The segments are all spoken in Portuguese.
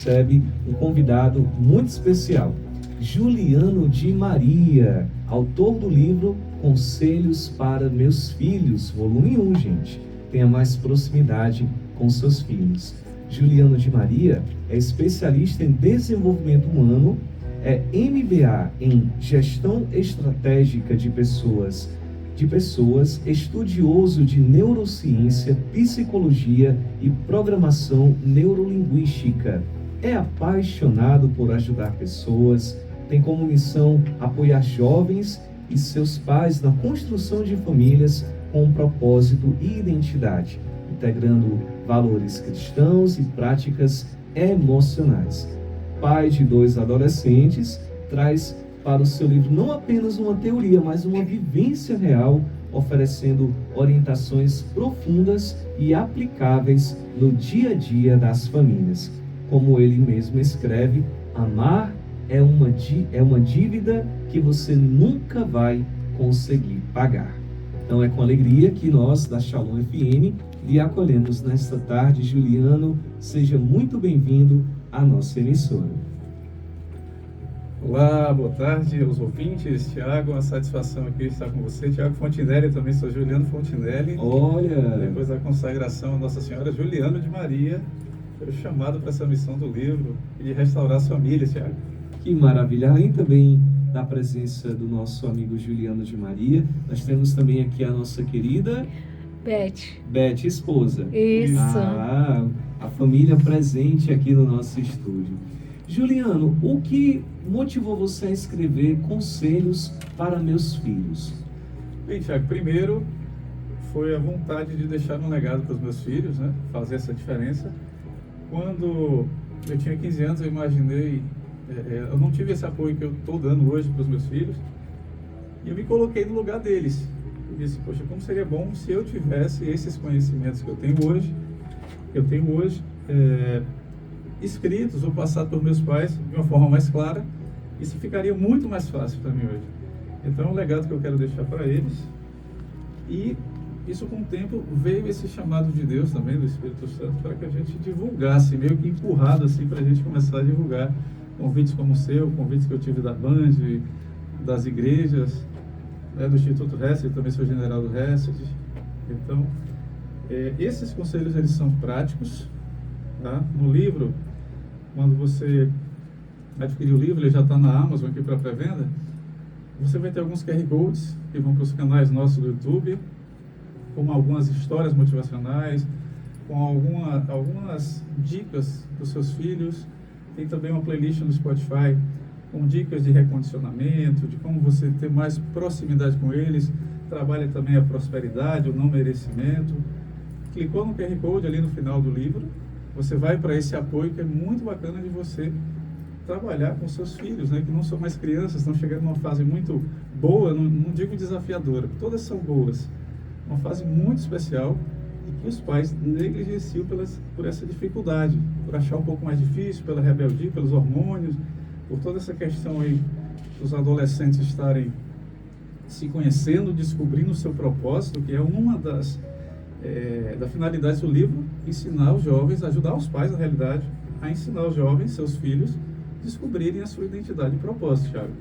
recebe um convidado muito especial, Juliano de Maria, autor do livro Conselhos para Meus Filhos, volume 1, gente. Tenha mais proximidade com seus filhos. Juliano de Maria é especialista em desenvolvimento humano, é MBA em Gestão Estratégica de pessoas, estudioso de neurociência, psicologia e programação neurolinguística. É apaixonado por ajudar pessoas, tem como missão apoiar jovens e seus pais na construção de famílias com propósito e identidade, integrando valores cristãos e práticas emocionais. Pai de 2 adolescentes, traz para o seu livro não apenas uma teoria, mas uma vivência real, oferecendo orientações profundas e aplicáveis no dia a dia das famílias. Como ele mesmo escreve, amar é uma dívida que você nunca vai conseguir pagar. Então é com alegria que nós, da Shalom FM, lhe acolhemos nesta tarde. Juliano, seja muito bem-vindo à nossa emissora. Olá, boa tarde aos ouvintes. Tiago, uma satisfação aqui estar com você. Tiago Fontinelli, também sou Juliano Fontinelli. Olha! Depois da consagração a Nossa Senhora, Juliano de Maria, foi chamado para essa missão do livro e de restaurar as famílias, Tiago. Que maravilha! Além também da presença do nosso amigo Juliano de Maria, nós temos também aqui a nossa querida Beth, esposa. Isso. A família presente aqui no nosso estúdio. Juliano, o que motivou você a escrever Conselhos para Meus Filhos? Bem, Tiago, primeiro foi a vontade de deixar um legado para os meus filhos, né? Fazer essa diferença. Quando eu tinha 15 anos, eu imaginei, eu não tive esse apoio que eu estou dando hoje para os meus filhos, e eu me coloquei no lugar deles. Eu disse, poxa, como seria bom se eu tivesse esses conhecimentos que eu tenho hoje, escritos ou passados por meus pais de uma forma mais clara. Isso ficaria muito mais fácil para mim hoje. Então é um legado que eu quero deixar para eles, e isso com o tempo veio esse chamado de Deus também, do Espírito Santo, para que a gente divulgasse, meio que empurrado assim, para a gente começar a divulgar convites como o seu, convites que eu tive da Band, das igrejas, né, do Instituto Hesed, também sou general do Hesed. Então esses conselhos, eles são práticos, tá? No livro, quando você adquirir o livro, ele já está na Amazon aqui para pré-venda, você vai ter alguns QR Codes que vão para os canais nossos do YouTube, com algumas histórias motivacionais, com algumas dicas dos seus filhos. Tem também uma playlist no Spotify com dicas de recondicionamento, de como você ter mais proximidade com eles. Trabalha também a prosperidade, o não merecimento. Clicou no QR Code ali no final do livro, você vai para esse apoio que é muito bacana de você trabalhar com seus filhos, né, que não são mais crianças, estão chegando numa fase muito boa, não digo desafiadora, todas são boas, uma fase muito especial, e que os pais negligenciam por essa dificuldade, por achar um pouco mais difícil, pela rebeldia, pelos hormônios, por toda essa questão aí dos adolescentes estarem se conhecendo, descobrindo o seu propósito, que é uma das finalidades do livro, ensinar os jovens, ajudar os pais, na realidade, a ensinar os jovens, seus filhos, descobrirem a sua identidade e propósito, Thiago.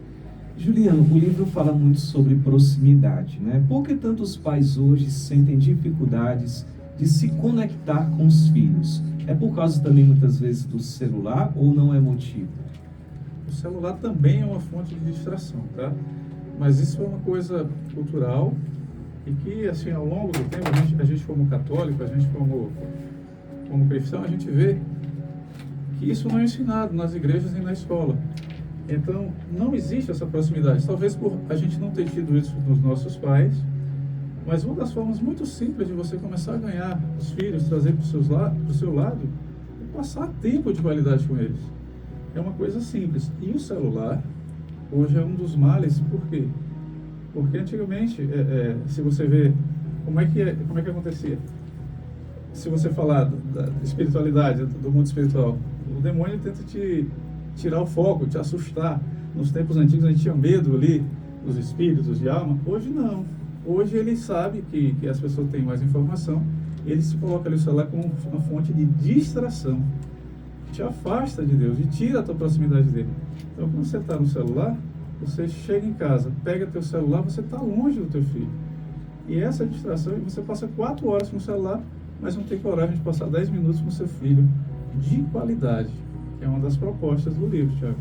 Juliano, o livro fala muito sobre proximidade, né? Por que tantos pais hoje sentem dificuldades de se conectar com os filhos? É por causa também, muitas vezes, do celular ou não é motivo? O celular também é uma fonte de distração, tá? Mas isso é uma coisa cultural e que, assim, ao longo do tempo, a gente como católico, a gente como cristão, a gente vê que isso não é ensinado nas igrejas nem na escola. Então, não existe essa proximidade. Talvez por a gente não ter tido isso dos nossos pais, mas uma das formas muito simples de você começar a ganhar os filhos, trazer para o seu lado, é passar tempo de qualidade com eles. É uma coisa simples. E o celular, hoje, é um dos males. Por quê? Porque antigamente, se você vê como é que acontecia, se você falar da espiritualidade, do mundo espiritual, o demônio tenta te tirar o foco, te assustar. Nos tempos antigos a gente tinha medo ali dos espíritos, de alma. Hoje não. Hoje ele sabe que as pessoas têm mais informação, ele se coloca ali o celular como uma fonte de distração. te afasta de Deus e tira a tua proximidade dele. Então, quando você está no celular, você chega em casa, pega teu celular, você está longe do teu filho. E essa distração, você passa 4 horas com o celular, mas não tem coragem de passar 10 minutos com seu filho de qualidade, que é uma das propostas do livro, Tiago.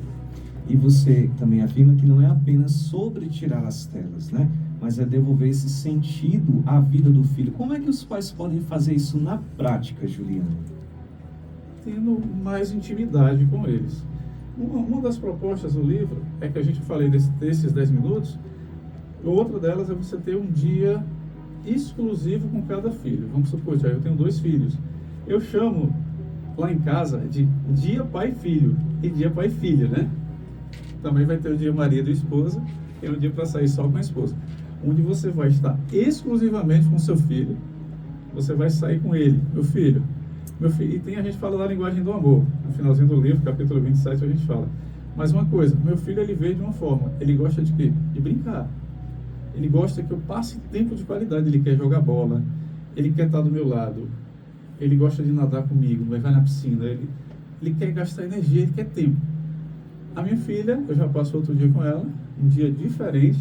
E você também afirma que não é apenas sobre tirar as telas, né? Mas é devolver esse sentido à vida do filho. Como é que os pais podem fazer isso na prática, Juliano? Tendo mais intimidade com eles. Uma das propostas do livro é que a gente falei desses 10 minutos, outra delas é você ter um dia exclusivo com cada filho. Vamos supor, Tiago, eu tenho 2 filhos. Eu chamo lá em casa de dia pai e filho e dia pai e filha, né? Também vai ter o dia marido e esposa, e um dia para sair só com a esposa, onde você vai estar exclusivamente com seu filho, você vai sair com ele, meu filho, e a gente fala da linguagem do amor, no finalzinho do livro, capítulo 27, a gente fala. Mas uma coisa, meu filho, ele vê de uma forma, ele gosta de quê? De brincar. Ele gosta que eu passe tempo de qualidade, ele quer jogar bola, ele quer estar do meu lado, ele gosta de nadar comigo, vai na piscina, ele quer gastar energia, ele quer tempo. A minha filha, eu já passo outro dia com ela, um dia diferente,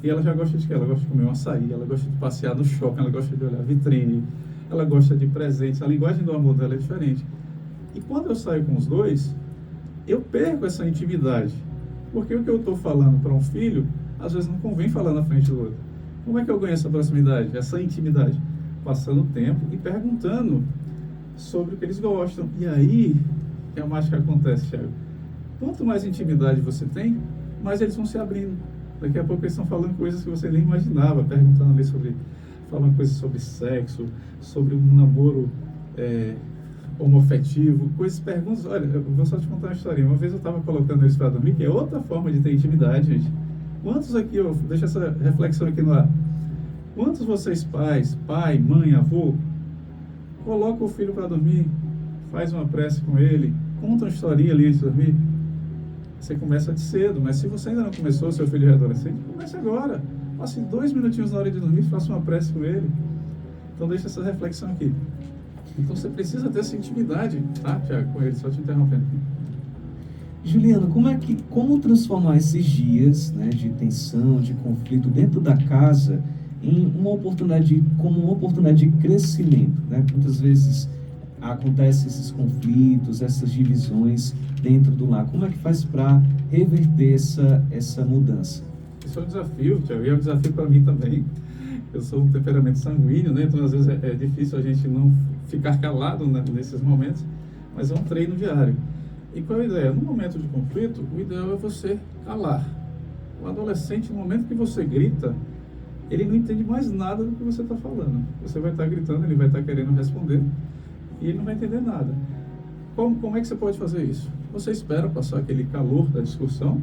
e ela já gosta de quê? Ela gosta de comer um açaí, ela gosta de passear no shopping, ela gosta de olhar vitrine, ela gosta de presentes, a linguagem do amor dela é diferente. E quando eu saio com os dois, eu perco essa intimidade, porque o que eu estou falando para um filho, às vezes não convém falar na frente do outro. Como é que eu ganho essa proximidade, essa intimidade? Passando tempo e perguntando sobre o que eles gostam. E aí que a mágica acontece, Thiago. Quanto mais intimidade você tem, mais eles vão se abrindo. Daqui a pouco eles estão falando coisas que você nem imaginava, perguntando ali falando coisas sobre sexo, sobre um namoro homoafetivo, perguntas. Olha, eu vou só te contar uma historinha. Uma vez eu estava colocando eles para dormir, que é outra forma de ter intimidade, gente. Quantos aqui, deixa essa reflexão aqui no ar. Quantos vocês pais, pai, mãe, avô, colocam o filho para dormir, faz uma prece com ele, conta uma historinha ali antes de dormir? Você começa de cedo, mas se você ainda não começou, seu filho é adolescente, comece agora. Passe 2 minutinhos na hora de dormir, faça uma prece com ele. Então deixa essa reflexão aqui. Então você precisa ter essa intimidade, tá, Tiago, com ele, só te interrompendo aqui. Juliano, como transformar esses dias, né, de tensão, de conflito dentro da casa em uma oportunidade de crescimento, né? Muitas vezes acontecem esses conflitos, essas divisões dentro do lar. Como é que faz para reverter essa mudança? Isso é um desafio, Tiago, e é um desafio para mim também. Eu sou um temperamento sanguíneo, né? Então às vezes é difícil a gente não ficar calado, né, nesses momentos, mas é um treino diário. E qual é a ideia? No momento de conflito, o ideal é você calar. O adolescente, no momento que você grita, ele não entende mais nada do que você está falando. Você vai estar gritando, ele vai estar querendo responder, e ele não vai entender nada. Como é que você pode fazer isso? Você espera passar aquele calor da discussão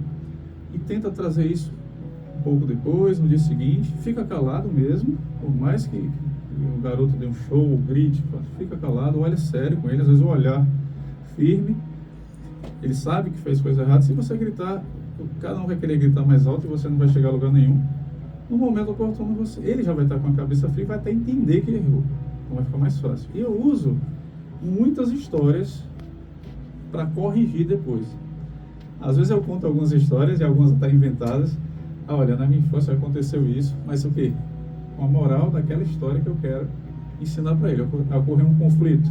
e tenta trazer isso um pouco depois, no dia seguinte, fica calado mesmo, por mais que o garoto dê um show, ou grite, fica calado, olha sério com ele, às vezes o olhar firme, ele sabe que fez coisa errada. Se você gritar, cada um vai querer gritar mais alto e você não vai chegar a lugar nenhum. No momento oportuno, ele já vai estar com a cabeça fria e vai até entender que ele errou. Então vai ficar mais fácil. E eu uso muitas histórias para corrigir depois. Às vezes eu conto algumas histórias e algumas até inventadas. Olha, na minha infância aconteceu isso, mas o quê? Com a moral daquela história que eu quero ensinar para ele. Ocorreu um conflito,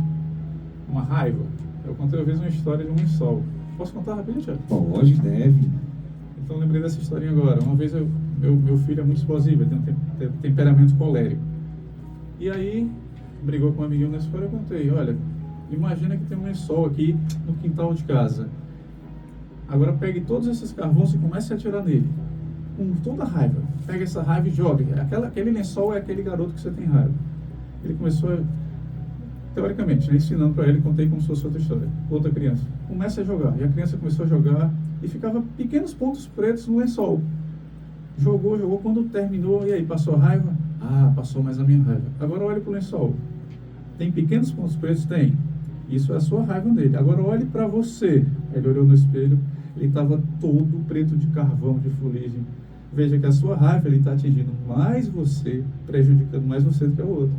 uma raiva. Eu contei uma vez uma história de um lençol. Posso contar rapidinho, Thiago? Pode, deve. Então lembrei dessa historinha agora. Uma vez meu filho é muito explosivo, ele tem um temperamento colérico. E aí, brigou com um amiguinho na escola, eu contei, olha, imagina que tem um lençol aqui no quintal de casa. Agora pegue todos esses carvões e comece a atirar nele. Com toda a raiva. Pega essa raiva e jogue. Aquele lençol é aquele garoto que você tem raiva. Ele começou, teoricamente, né, ensinando para ele, contei como se fosse outra história. Outra criança. Começa a jogar. E a criança começou a jogar e ficava pequenos pontos pretos no lençol. Jogou. Quando terminou, e aí, passou a raiva? Ah, passou mais a minha raiva. Agora olhe para o lençol. Tem pequenos pontos pretos? Tem. Isso é a sua raiva nele. Agora olhe para você. Ele olhou no espelho, ele estava todo preto de carvão, de fuligem. Veja que a sua raiva, ele está atingindo mais você, prejudicando mais você do que o outro.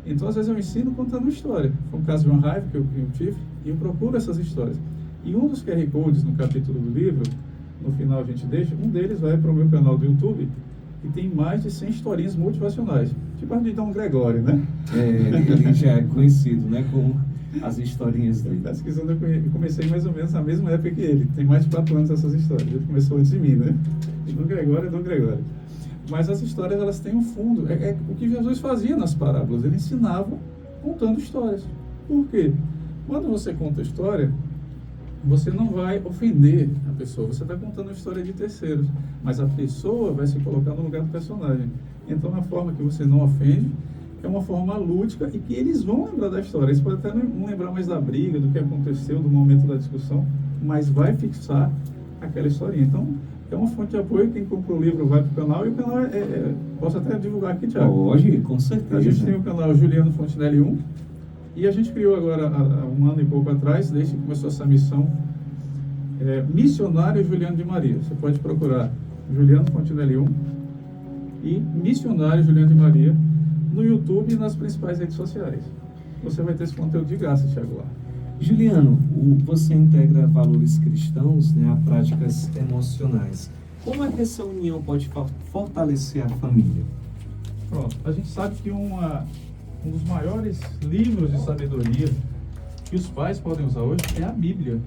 Então, às vezes eu ensino contando uma história. Foi um caso de uma raiva que eu tive, e eu procuro essas histórias. E um dos QR Codes no capítulo do livro, no final a gente deixa, um deles vai para o meu canal do YouTube, que tem mais de 100 historinhas motivacionais. Tipo a de Dom Gregório, né? Ele já é conhecido, né, com as historinhas dele. Pesquisando, eu comecei mais ou menos na mesma época que ele. Tem mais de 4 anos essas histórias. Ele começou antes de mim, né? Dom Gregório é Dom Gregório. Mas as histórias, elas têm um fundo. É o que Jesus fazia nas parábolas. Ele ensinava contando histórias. Por quê? Quando você conta história, você não vai ofender a pessoa. Você está contando a história de terceiros. Mas a pessoa vai se colocar no lugar do personagem. Então, a forma que você não ofende é uma forma lúdica e que eles vão lembrar da história. Eles podem até não lembrar mais da briga, do que aconteceu, do momento da discussão, mas vai fixar aquela historinha. Então, é uma fonte de apoio. Quem compra o livro vai para o canal, e o canal posso até divulgar aqui, Thiago. Hoje, com certeza. A gente tem o canal Juliano Fontinelli 1, e a gente criou agora, há um ano e pouco atrás, desde que começou essa missão, Missionário Juliano de Maria. Você pode procurar Juliano Fontinelli 1 e Missionário Juliano de Maria no YouTube e nas principais redes sociais. Você vai ter esse conteúdo de graça, Thiago, lá. Juliano, você integra valores cristãos, né, a práticas emocionais. Como é que essa união pode fortalecer a família? Pronto, a gente sabe que um dos maiores livros de sabedoria que os pais podem usar hoje é a Bíblia.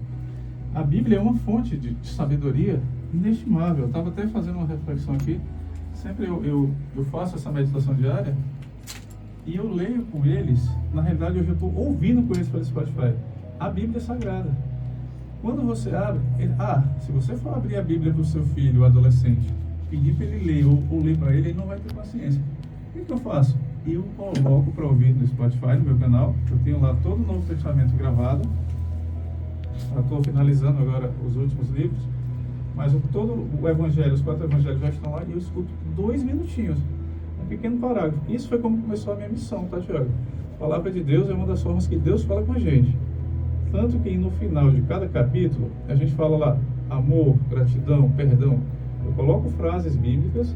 A Bíblia é uma fonte de sabedoria inestimável. Eu estava até fazendo uma reflexão aqui. Sempre eu faço essa meditação diária e eu leio com eles. Na realidade, eu já estou ouvindo com eles pelo Spotify a Bíblia Sagrada. Quando você abre, se você for abrir a Bíblia para o seu filho, o adolescente, pedir para ele ler ou ler para ele, ele não vai ter paciência. O que eu faço? Eu coloco para ouvir no Spotify, no meu canal. Eu tenho lá todo o Novo Testamento gravado. Estou finalizando agora os últimos livros, mas todo o Evangelho, os 4 Evangelhos já estão lá, e eu escuto 2 minutinhos, um pequeno parágrafo. Isso foi como começou a minha missão, tá, Thiago? A palavra de Deus é uma das formas que Deus fala com a gente. Tanto que no final de cada capítulo, a gente fala lá, amor, gratidão, perdão. Eu coloco frases bíblicas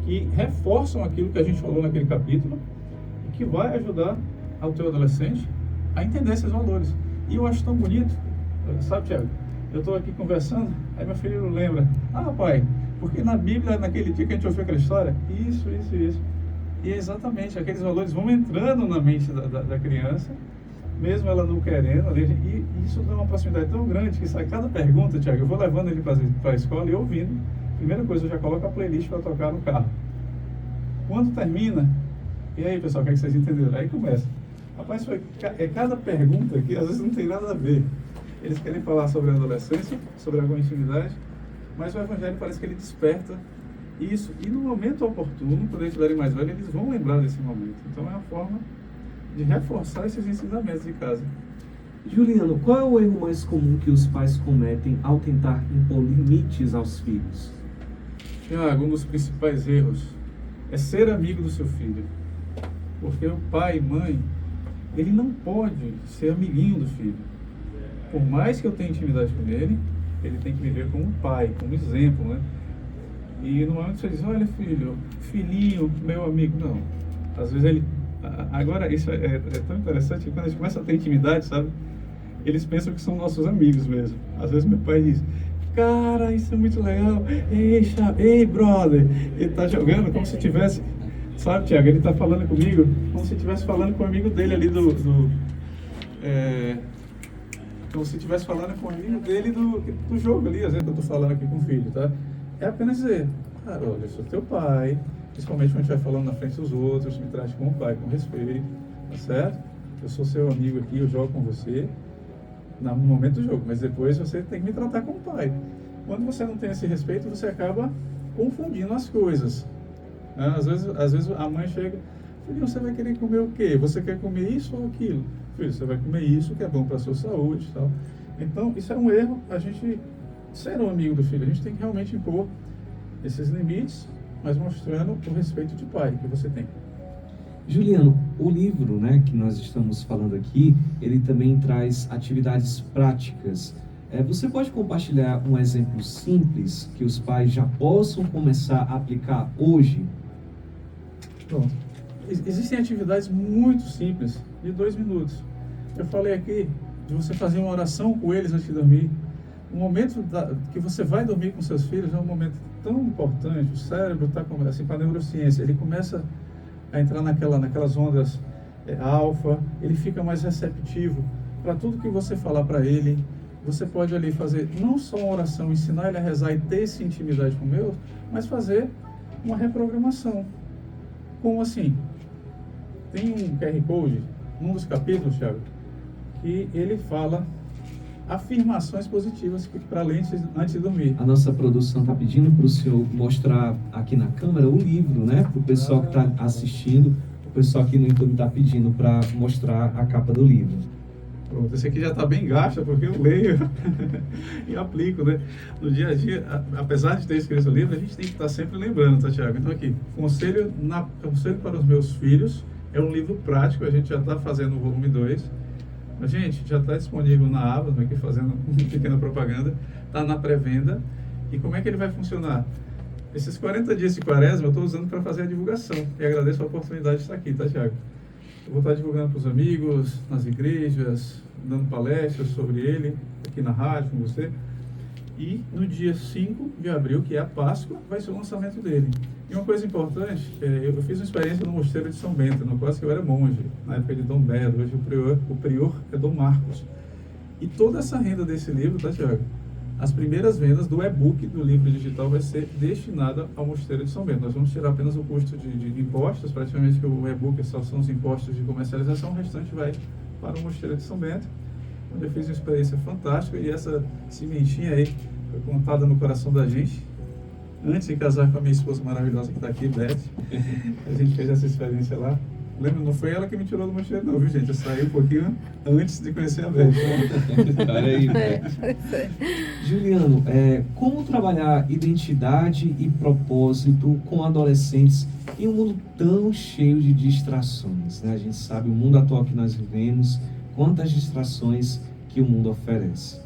que reforçam aquilo que a gente falou naquele capítulo e que vai ajudar ao teu adolescente a entender esses valores. E eu acho tão bonito, sabe, Thiago? Eu estou aqui conversando, aí meu filho lembra, pai, porque na Bíblia, naquele dia que a gente ouviu aquela história, isso. E exatamente, aqueles valores vão entrando na mente da criança, mesmo ela não querendo, e isso dá uma proximidade tão grande que sai cada pergunta, Thiago, eu vou levando ele para a escola e ouvindo. Primeira coisa, eu já coloco a playlist para tocar no carro. Quando termina, e aí, pessoal, o que é que vocês entenderam? Aí começa. Rapaz, cada pergunta aqui, às vezes não tem nada a ver. Eles querem falar sobre a adolescência, sobre alguma intimidade, mas o Evangelho parece que ele desperta isso. E no momento oportuno, quando eles estiverem mais velhos, eles vão lembrar desse momento. Então é uma forma de reforçar esses ensinamentos de casa. Juliano, qual é o erro mais comum que os pais cometem ao tentar impor limites aos filhos? Tiago, um dos principais erros é ser amigo do seu filho. Porque o pai e mãe, ele não pode ser amiguinho do filho. Por mais que eu tenha intimidade com ele, ele tem que me ver como pai, como exemplo, né? E no momento que você diz, olha filho, filhinho, meu amigo, não. Às vezes ele... Agora, isso é tão interessante que quando a gente começa a ter intimidade, sabe? Eles pensam que são nossos amigos mesmo. Às vezes meu pai diz, cara, isso é muito legal. Ei, brother. Ele tá jogando como se tivesse... Sabe, Thiago, ele tá falando comigo como se estivesse falando com o amigo dele ali como se estivesse falando com o amigo dele do jogo ali, às vezes eu tô falando aqui com o filho, tá? É apenas dizer, cara, olha, eu sou teu pai, principalmente quando a gente vai falando na frente dos outros, me trate como pai, com respeito, tá certo? Eu sou seu amigo aqui, eu jogo com você no momento do jogo, mas depois você tem que me tratar como pai. Quando você não tem esse respeito, você acaba confundindo as coisas. Às vezes a mãe chega, filho, você vai querer comer o quê? Você quer comer isso ou aquilo? Filho, você vai comer isso que é bom para a sua saúde e tal. Então, isso é um erro, a gente ser um amigo do filho. A gente tem que realmente impor esses limites, mas mostrando o respeito de pai que você tem. Juliano, o livro, né, que nós estamos falando aqui, ele também traz atividades práticas. Você pode compartilhar um exemplo simples que os pais já possam começar a aplicar hoje? Pronto. Existem atividades muito simples, de 2 minutos. Eu falei aqui, de você fazer uma oração com eles antes de dormir. O momento que você vai dormir com seus filhos é um momento tão importante. O cérebro está, assim, para a neurociência, ele começa a entrar naquelas ondas alfa, ele fica mais receptivo para tudo que você falar para ele. Você pode ali fazer não só uma oração, ensinar ele a rezar e ter essa intimidade com Deus, mas fazer uma reprogramação. Como assim? Tem um QR Code, num dos capítulos, Thiago, que ele fala afirmações positivas para ler antes de dormir. A nossa produção está pedindo para o senhor mostrar aqui na câmera o livro, né? Para o pessoal que está assistindo, o pessoal aqui no YouTube está pedindo para mostrar a capa do livro. Pronto, esse aqui já está bem gasto, porque eu leio e aplico, né? No dia a dia, apesar de ter escrito o livro, a gente tem que estar sempre lembrando, tá, Thiago? Então aqui, Conselho para os Meus Filhos, é um livro prático, a gente já está fazendo o volume 2. A gente já está disponível na Amazon, aqui fazendo uma pequena propaganda, está na pré-venda. E como é que ele vai funcionar? Esses 40 dias de quaresma eu estou usando para fazer a divulgação. E agradeço a oportunidade de estar aqui, tá, Thiago? Eu vou estar divulgando para os amigos, nas igrejas, dando palestras sobre ele, aqui na rádio com você. E no dia 5 de abril, que é a Páscoa, vai ser o lançamento dele. E uma coisa importante, eu fiz uma experiência no Mosteiro de São Bento, no qual eu era monge, na época de Dom Belo, hoje o prior é Dom Marcos. E toda essa renda desse livro, tá, Thiago? As primeiras vendas do e-book do livro digital vai ser destinada ao Mosteiro de São Bento. Nós vamos tirar apenas o custo de impostos, praticamente que o e-book só são os impostos de comercialização, o restante vai para o Mosteiro de São Bento, onde eu fiz uma experiência fantástica e essa sementinha aí foi contada no coração da gente. Antes de casar com a minha esposa maravilhosa que está aqui, Beth, a gente fez essa experiência lá. Lembra, não foi ela que me tirou do mosteiro não, viu, gente? Eu saí um pouquinho antes de conhecer a Beth. Olha aí, Juliano, como trabalhar identidade e propósito com adolescentes em um mundo tão cheio de distrações, né? A gente sabe o mundo atual que nós vivemos, quantas distrações que o mundo oferece.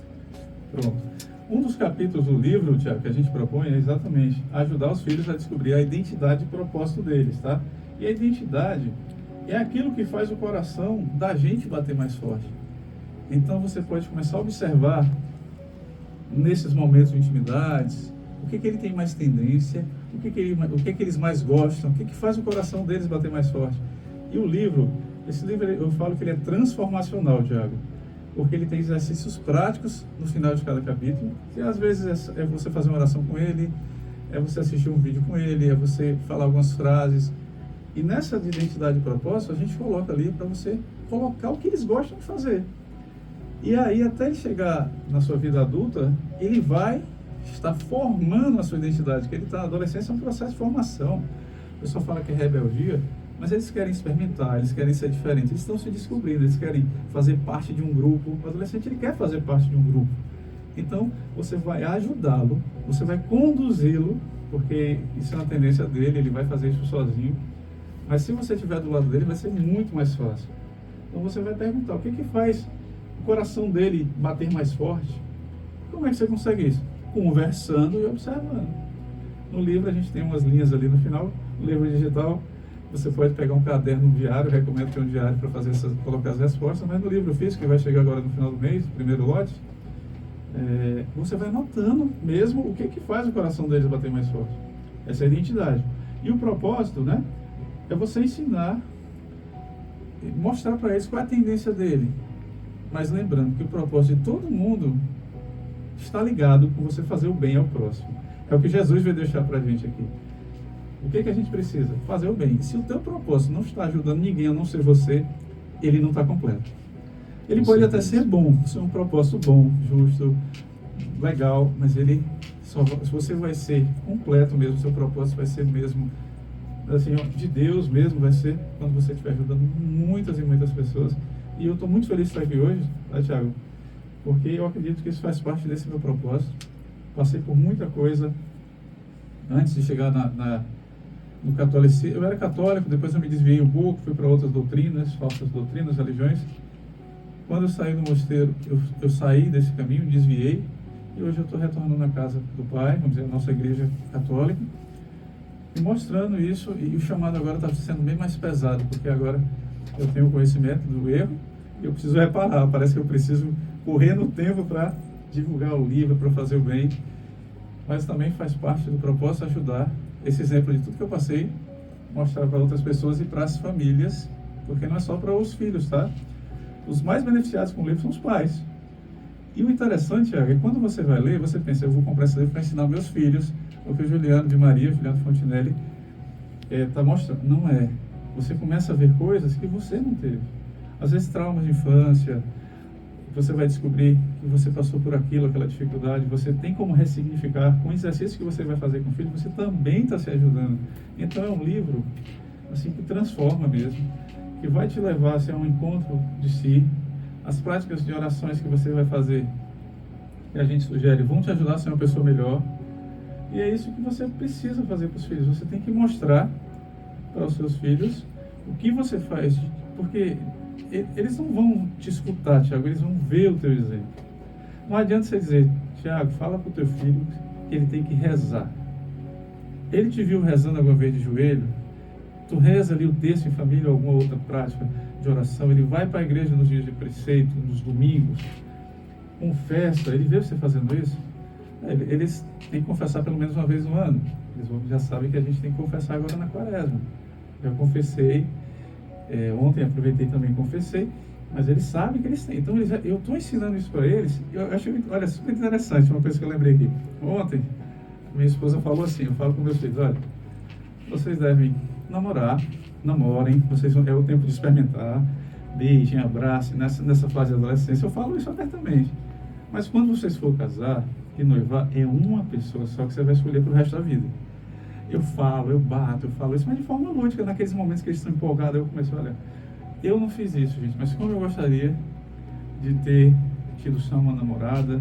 Pronto. Um dos capítulos do livro, Tiago, que a gente propõe é exatamente ajudar os filhos a descobrir a identidade e propósito deles, tá? E a identidade é aquilo que faz o coração da gente bater mais forte. Então você pode começar a observar nesses momentos de intimidades o que ele tem mais tendência, o que eles mais gostam, o que faz o coração deles bater mais forte. E o livro, esse livro eu falo que ele é transformacional, Tiago, porque ele tem exercícios práticos no final de cada capítulo, que às vezes é você fazer uma oração com ele, é você assistir um vídeo com ele, é você falar algumas frases. E nessa de identidade e propósito, a gente coloca ali para você colocar o que eles gostam de fazer. E aí, até ele chegar na sua vida adulta, ele vai estar formando a sua identidade, porque ele está na adolescência, é um processo de formação. O pessoal fala que é rebeldia, mas eles querem experimentar, eles querem ser diferentes, eles estão se descobrindo, eles querem fazer parte de um grupo. O adolescente, ele quer fazer parte de um grupo. Então, você vai ajudá-lo, você vai conduzi-lo, porque isso é uma tendência dele, ele vai fazer isso sozinho. Mas se você estiver do lado dele, vai ser muito mais fácil. Então, você vai perguntar, o que faz o coração dele bater mais forte? Como é que você consegue isso? Conversando e observando. No livro, a gente tem umas linhas ali no final, no livro digital. Você pode pegar um caderno, um diário, eu recomendo ter um diário para colocar as respostas, mas no livro físico, que vai chegar agora no final do mês, o primeiro lote, você vai notando mesmo o que faz o coração deles bater mais forte. Essa é a identidade. E o propósito, né, é você ensinar, mostrar para eles qual é a tendência dele. Mas lembrando que o propósito de todo mundo está ligado com você fazer o bem ao próximo. É o que Jesus veio deixar para a gente aqui. O que a gente precisa? Fazer o bem. Se o teu propósito não está ajudando ninguém a não ser você, ele não está completo. Ele pode até ser bom, ser um propósito bom, justo, legal, mas ele só, se você vai ser completo mesmo, seu propósito vai ser mesmo, assim, de Deus mesmo, vai ser quando você estiver ajudando muitas e muitas pessoas. E eu estou muito feliz de estar aqui hoje, tá, Thiago? Porque eu acredito que isso faz parte desse meu propósito. Passei por muita coisa antes de chegar no catolicismo. Eu era católico, depois eu me desviei um pouco, fui para outras doutrinas, falsas doutrinas, religiões. Quando eu saí do mosteiro, eu saí desse caminho, desviei, e hoje eu estou retornando à casa do Pai, vamos dizer, a nossa igreja católica, e mostrando isso, e o chamado agora está sendo bem mais pesado, porque agora eu tenho o conhecimento do erro, eu preciso reparar, parece que eu preciso correr no tempo para divulgar o livro, para fazer o bem, mas também faz parte do propósito ajudar esse exemplo de tudo que eu passei, mostrar para outras pessoas e para as famílias, porque não é só para os filhos, tá? Os mais beneficiados com o livro são os pais. E o interessante, Thiago, é que quando você vai ler, você pensa, eu vou comprar esse livro para ensinar meus filhos, porque o Juliano de Maria, Juliano Fontinelli, está mostrando. Não é. Você começa a ver coisas que você não teve. Às vezes traumas de infância, você vai descobrir que você passou por aquilo, aquela dificuldade, você tem como ressignificar. Com o exercício que você vai fazer com o filho, você também está se ajudando. Então é um livro assim, que transforma mesmo, que vai te levar assim, a um encontro de si. As práticas de orações que você vai fazer, que a gente sugere, vão te ajudar a ser uma pessoa melhor. E é isso que você precisa fazer para os filhos. Você tem que mostrar para os seus filhos o que você faz, porque eles não vão te escutar, Tiago, eles vão ver o teu exemplo. Não adianta você dizer, Tiago, fala para o teu filho que ele tem que rezar. Ele te viu rezando alguma vez de joelho, tu reza ali o texto em família, alguma outra prática de oração, ele vai para a igreja nos dias de preceito, nos domingos, confessa, ele vê você fazendo isso, eles têm que confessar pelo menos uma vez no ano. Eles já sabem que a gente tem que confessar agora na quaresma. Já confessei, ontem aproveitei também e confessei, mas eles sabem que eles têm. Então eu estou ensinando isso para eles. Eu acho, olha, super interessante, uma coisa que eu lembrei aqui. Ontem, minha esposa falou assim, eu falo com meus filhos, olha, vocês devem namorar, namorem, é o tempo de experimentar, beijem, abracem, nessa fase de adolescência, eu falo isso abertamente. Mas quando vocês for casar e noivar, é uma pessoa só que você vai escolher para o resto da vida. Eu falo, eu bato, eu falo isso, mas de forma lúdica, naqueles momentos que eles estão empolgados, eu começo a olhar, eu não fiz isso, gente, mas como eu gostaria de ter tido só uma namorada,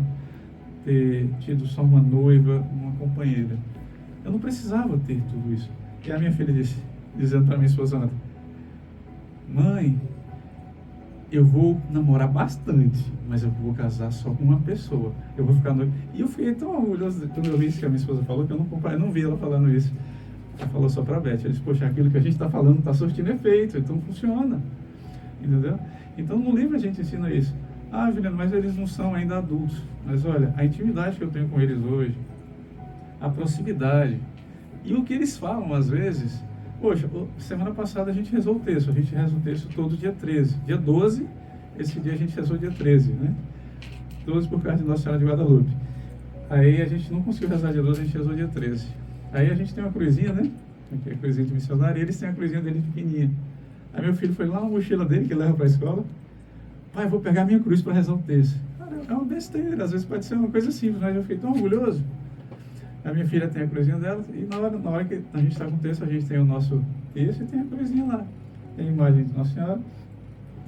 ter tido só uma noiva, uma companheira. Eu não precisava ter tudo isso. E a minha filha dizendo para minha esposa ontem, mãe, eu vou namorar bastante, mas eu vou casar só com uma pessoa. Eu vou ficar noivo. E eu fiquei tão orgulhoso quando eu vi isso que a minha esposa falou, que eu não vi ela falando isso. Ela falou só para a Beth. Ela disse, poxa, aquilo que a gente está falando está surtindo efeito, então funciona. Entendeu? Então no livro a gente ensina isso. Ah, Juliano, mas eles não são ainda adultos. Mas olha, a intimidade que eu tenho com eles hoje, a proximidade, e o que eles falam às vezes. Poxa, semana passada a gente rezou o texto todo dia 13. Dia 12, esse dia a gente rezou dia 13, né? 12 por causa de Nossa Senhora de Guadalupe. Aí a gente não conseguiu rezar dia 12, a gente rezou dia 13. Aí a gente tem uma cruzinha, né? Aqui é a cruzinha de missionário, e eles têm a cruzinha dele pequenininha. Aí meu filho foi lá na mochila dele, que ele leva para a escola. Pai, vou pegar minha cruz para rezar o texto. Cara, é uma besteira, às vezes pode ser uma coisa simples, mas eu fiquei tão orgulhoso. A minha filha tem a cruzinha dela, e na hora que a gente está com o texto, a gente tem o nosso texto e tem a cruzinha lá. Tem a imagem de Nossa Senhora.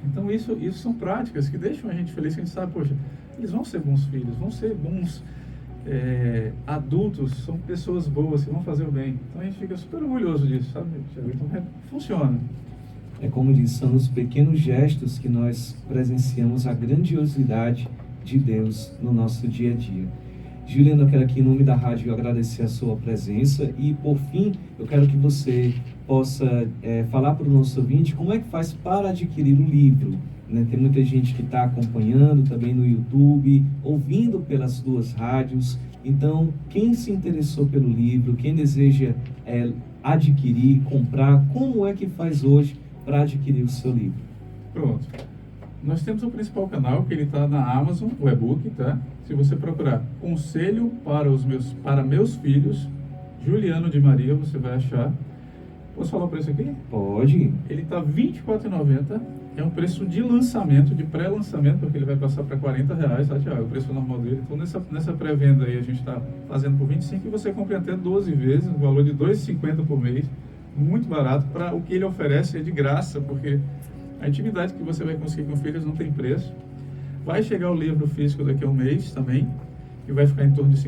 Então isso são práticas que deixam a gente feliz, que a gente sabe, poxa, eles vão ser bons filhos, vão ser bons adultos, são pessoas boas que vão fazer o bem. Então a gente fica super orgulhoso disso, sabe? Então funciona. É como diz, são nos pequenos gestos que nós presenciamos a grandiosidade de Deus no nosso dia a dia. Juliano, eu quero aqui em nome da rádio agradecer a sua presença e, por fim, eu quero que você possa falar para o nosso ouvinte como é que faz para adquirir o livro. Né? Tem muita gente que está acompanhando também no YouTube, ouvindo pelas duas rádios. Então, quem se interessou pelo livro, quem deseja adquirir, comprar, como é que faz hoje para adquirir o seu livro? Pronto. Nós temos o principal canal, que ele está na Amazon, o e-book, tá? Se você procurar Conselho para meus filhos, Juliano de Maria, você vai achar. Posso falar o preço aqui? Pode. Ele está R$ 24,90. É um preço de lançamento, de pré-lançamento, porque ele vai passar para R$ 40, tá, Thiago? O preço normal dele. Então, nessa pré-venda aí, a gente está fazendo por 25 e você compra até 12 vezes, no valor de R$ 2,50 por mês. Muito barato. Para o que ele oferece é de graça, porque a intimidade que você vai conseguir com filhos não tem preço. Vai chegar o livro físico daqui a um mês também, que vai ficar em torno de R$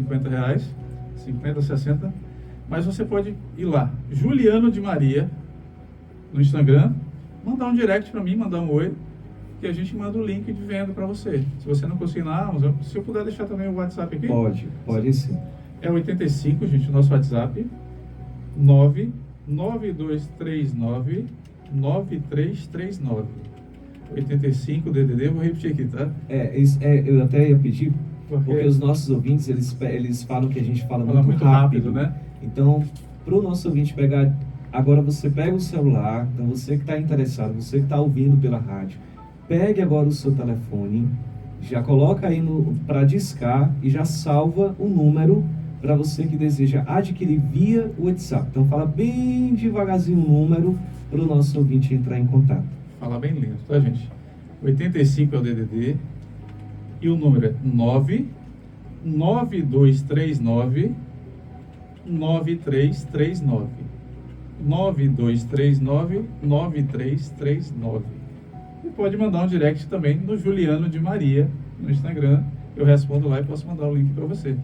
50, 60. Mas você pode ir lá, Juliano de Maria, no Instagram, mandar um direct para mim, mandar um oi, que a gente manda o link de venda para você. Se você não conseguir na Amazon, se eu puder deixar também o WhatsApp aqui. Pode sim. É 85, gente, o nosso WhatsApp, 99239 9339. 85 DDD, eu vou repetir aqui, tá? Eu até ia pedir, porque Porque os nossos ouvintes, eles falam que a gente fala fala muito rápido, né? Então, para o nosso ouvinte pegar, agora você pega o celular, então você que está interessado, você que está ouvindo pela rádio, pegue agora o seu telefone, já coloca aí para discar e já salva o número para você que deseja adquirir via WhatsApp. Então fala bem devagarzinho o número para o nosso ouvinte entrar em contato. Fala bem lindo, tá, gente? 85 é o DDD e o número é 99239 9339. 9239 9339. E pode mandar um direct também no Juliano de Maria no Instagram. Eu respondo lá e posso mandar o link para você.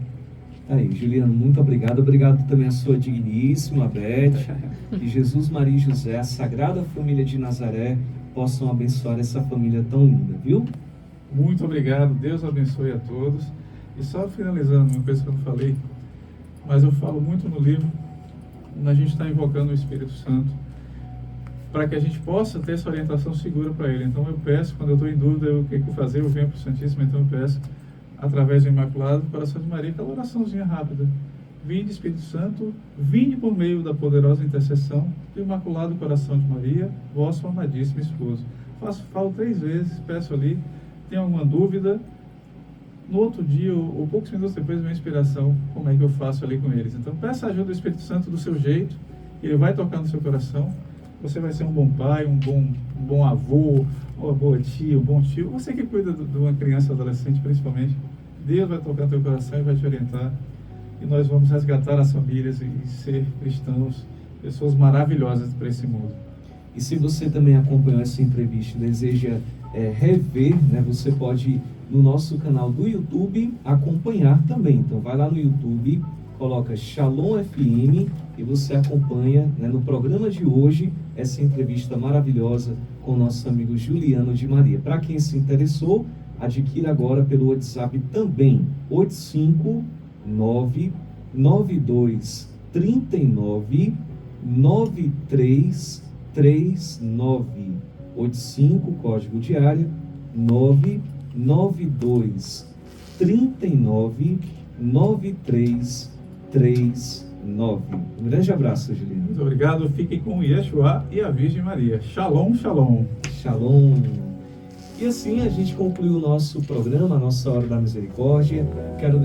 Aí, Juliano, muito obrigado. Obrigado também à sua digníssima Beth. Que Jesus, Maria e José, a Sagrada Família de Nazaré, possam abençoar essa família tão linda, viu? Muito obrigado. Deus abençoe a todos. E só finalizando, uma coisa que eu não falei, mas eu falo muito no livro, a gente está invocando o Espírito Santo para que a gente possa ter essa orientação segura para ele. Então eu peço, quando eu estou em dúvida, o que fazer, eu venho para o Santíssimo, então eu peço, através do Imaculado Coração de Maria, aquela oraçãozinha rápida. Vinde, Espírito Santo, vinde por meio da poderosa intercessão do Imaculado Coração de Maria, vosso amadíssimo esposo. Falo 3 vezes, peço ali, tem alguma dúvida, no outro dia, ou poucos minutos depois, vem a inspiração, como é que eu faço ali com eles. Então peça a ajuda do Espírito Santo do seu jeito, ele vai tocar no seu coração, você vai ser um bom pai, um bom avô, uma boa tia, um bom tio, você que cuida de uma criança ou adolescente principalmente, Deus vai tocar no teu coração e vai te orientar, e nós vamos resgatar as famílias e ser cristãos, pessoas maravilhosas para esse mundo. E se você também acompanhou essa entrevista e deseja rever, né, você pode, no nosso canal do YouTube, acompanhar também. Então vai lá no YouTube, coloca Shalom FM e você acompanha, né, no programa de hoje essa entrevista maravilhosa com o nosso amigo Juliano de Maria. Para quem se interessou, adquira agora pelo WhatsApp também, 859-9239-9339, 85, código de área, 99239-9339. Um grande abraço, Juliano. Muito obrigado, fiquem com Yeshua e a Virgem Maria. Shalom, shalom. Shalom. E assim a gente concluiu o nosso programa, a nossa Hora da Misericórdia. Quero